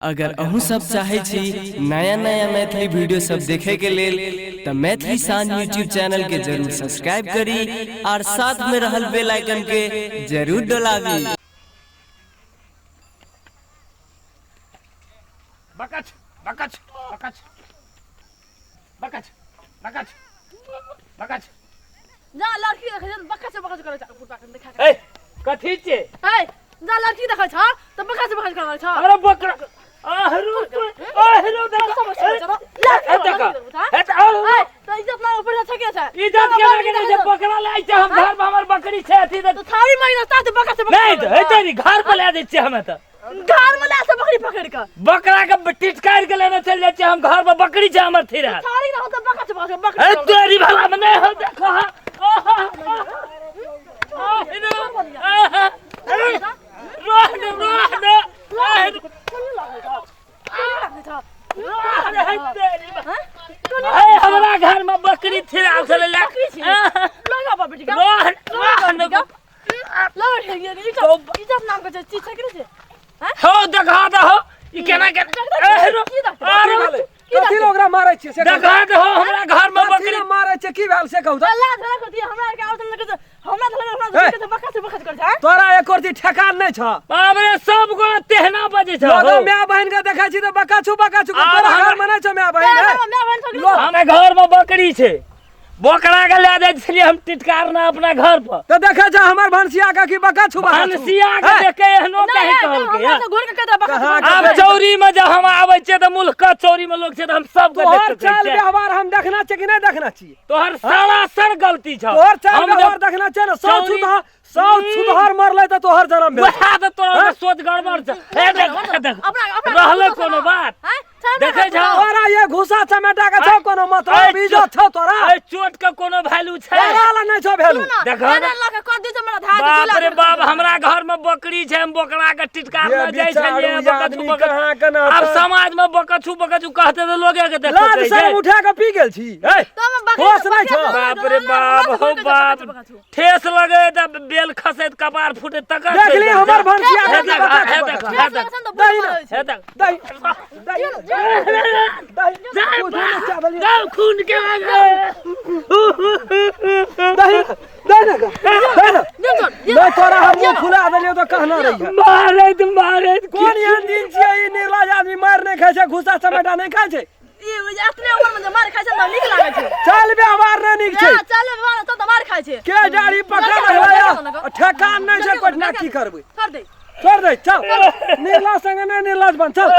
अगर अहू सब चाहे छी नया नया मैथिली वीडियो सब देखे के लेल त मैथिली शान यूट्यूब चैनल के जरूर सब्सक्राइब करी और साथ में रहल बेल आइकन के जरूर दबावी। बकच बकच बकच बकच बकच बकच जा लड़की देखे छ बकच बकच करे छ पुता के देखा ए कथि छे ए जा लड़की देखे छ त बकच बकच करे छ अरे बकरा आहरु देख ए देख ए त इज्जत ना ऊपर छ के छ इज्जत के लागे जे बकरा लाई छ हम घर में हमर बकरी छे अथि तो थारी महीना साथ बकच बकच नहीं तो ए तेरी घर पे ले दे छे हमें त घर में लासे बकरी पकड़ के बकरा के टिटकार के लेने चल जाए छे हम घर में बकरी छे हमर थी रहा थारी ना तो बकच बकच बकच ए तेरी भला में नहीं हो देखो हमरा घर में बकरी थी इज्जत नाम के चीज छै कि छै हो देखा दहो ई केना के कथि लोगरा मारै छियै से देखा दहो हमरा घर में बकरी मारै छै की भेल से कहू त अल्लाह धरा कर दिया हमरा के आवतन लगे हमरा धरा हमरा के बकच बकच कर छै तोरा एक रती ठेकान नै छ बाप रे सब गोरा तेहना बजे छ लोग माय बहन के देखै छी त बकाछू तोरा घर में नै छ माय बहन हमें घर में बकरी छे बकरा के ले जाय छलिए हम टिटकार ना अपना घर पर त देखै छ हमर भनसिया का की बकाछू भनसिया के देखे एहनो कहे कहल के हमरा घुर के कहता बकच अब चौरी में जब हम आवे छे त मुल्क चौरी में लोग छे त हम सब के तोहर देख चाल के व्यवहार हम देखना छै कि नै देखना छी तोहर सरासर गलती छ तोहर चाल व्यवहार देखना छै न सौ सुधार मरले त तोहर जन्म भेल वहा त तोरा सोच गड़बड़ छ ए देख रहले कोनो बात देखे छ तोरा ये घुसा चमेटा के छ कोनो मतलब इज्जत छ तोरा ए चोट के कोनो वैल्यू छै तोरा नै छ वैल्यू देखा अल्लाह के कर दी त हमरा धा बाप रे बाप हमरा घर में बकरी छै हम बकरा के टिटकार में जाय छलिए बकछु अब समाज में बकछु कहते त लोगे के देखो लाज से उठा के पी गेल छी ए होश नै छ बाप रे बाप हो बाप ठेस लगे त बेल खसे त कपार फूटे तक देख ली हमर भनसिया के गाँव खून के लगे मैं तोरा हम मुंह फुला देलियो तो कहना रही मारे कौन एहन दिन छियै ई निर्लज आदमी मार नै खाय छै घुसा चमेटा नै खाय छै ई अपने उम्र में मार खाय छै त नीक लागे छै चल व्यवहार नै नीक छै चल व्यवहार त मार खाय छै के डाड़ी पकड़ रहला ठेकान नै छै पटना की करबै छोड़ दे चल निर्लज संग नै निर्लज बन चल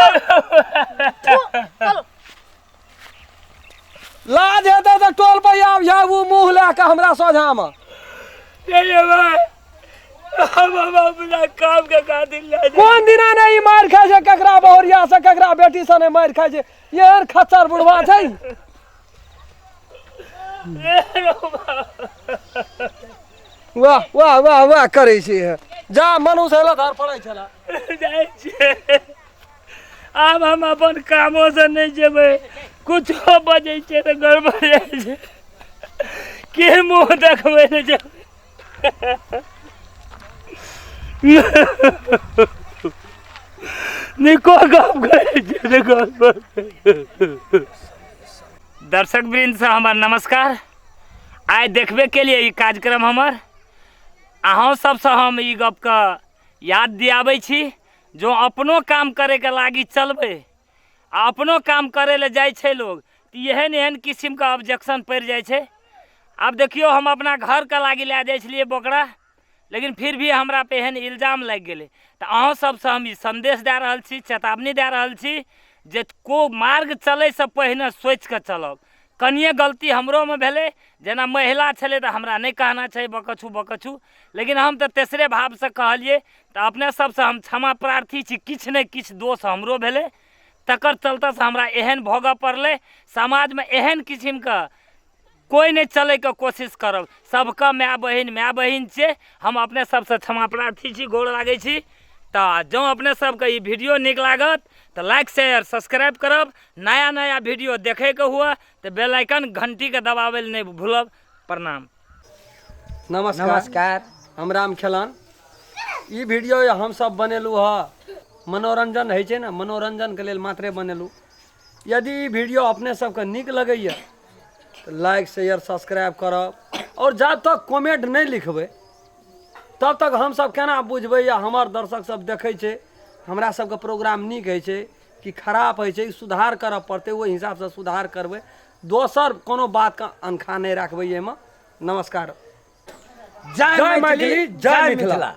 चलो लाज हेतै त टोल पर आब जाऊ मुंह ले के हमरा सोझा में ये भाई हम अपना काम के खातिर ले कोन दिना नै ई मार खाय छै ककरा बहुरिया से ककरा बेटी से नै मार खाय छै यार खच्चर बुढ़वा छै वाह वाह वाह वाह करै छै जा मनुष्य ल धर पड़ै छला जाय छै अब हम अपन कामो से नहीं जेबै कुछो बजै छै त गड़बड़ जाइ छै के मुंह देखबै ने जेबै निको गप करै छै देखो दर्शक वृंद से हमर नमस्कार। आइ देखबे के लिए ई कार्यक्रम हमर अहाँ सबसे हम ई गप का याद दियाबै छी जो अपनो काम करे के लागी चलबे आ अपनो काम करे ले जाय छै लोग तो एहन एहन किस्म का ऑब्जेक्शन पड़ जाय छै। अब देखियो हम अपना घर के लागी ले जाय छलिए बकरा लेकिन फिर भी हमरा पे एहन इल्जाम लग गेले तो अहाँ सबसे हम ई संदेश दे रहल छी चेतावनी दे रहल छी जे को मार्ग चले से पहिने सोच के चलब। कनिए गलती हमरो में भेले जेना महिला छले तो हमरा नहीं कहना चाहिए बकछु लेकिन हम तो तेसरे भाव से कहलिए तो अपने सबसे हम क्षमा प्रार्थी छी किछ नहीं किछ दोष हमरो भेले तकर चलते से हमरा एहन भोगऽ पड़ले समाज में एहन किस्म का कोई नहीं चले के कोशिश करब सबका माय बहन छे हम अपने सबसे क्षमा प्रार्थी छी गोड़ लागे छी। तो जो अपने सबके ये वीडियो निक लागत तो लाइक शेयर सब्सक्राइब करब नया नया वीडियो देखे के हुआ तो बेल आइकन घंटी के दबावे नहीं भूलब। प्रणाम नमस्कार हम राम खेलान ई वीडियो हम सब बनेलू ह मनोरंजन होइ छै ने, मनोरंजन के लेल मात्रे बनेलू। यदि ई वीडियो अपने सबके नीक लगैया तो लाइक शेयर सब्सक्राइब करब, और जब तक कमेंट नहीं लिखबै तब तक हम सब केना बुझबै या हमर दर्शक सब देखै छै हमरा सबके प्रोग्राम नीक होइ छै कि खराब होइ छै, सुधार करऽ पड़तै, ओहि हिसाब से सुधार करबै। दोसर कोनो बात का अनखा नहीं रखबै एहिमे। नमस्कार। जय मैथिली, जय मिथिला।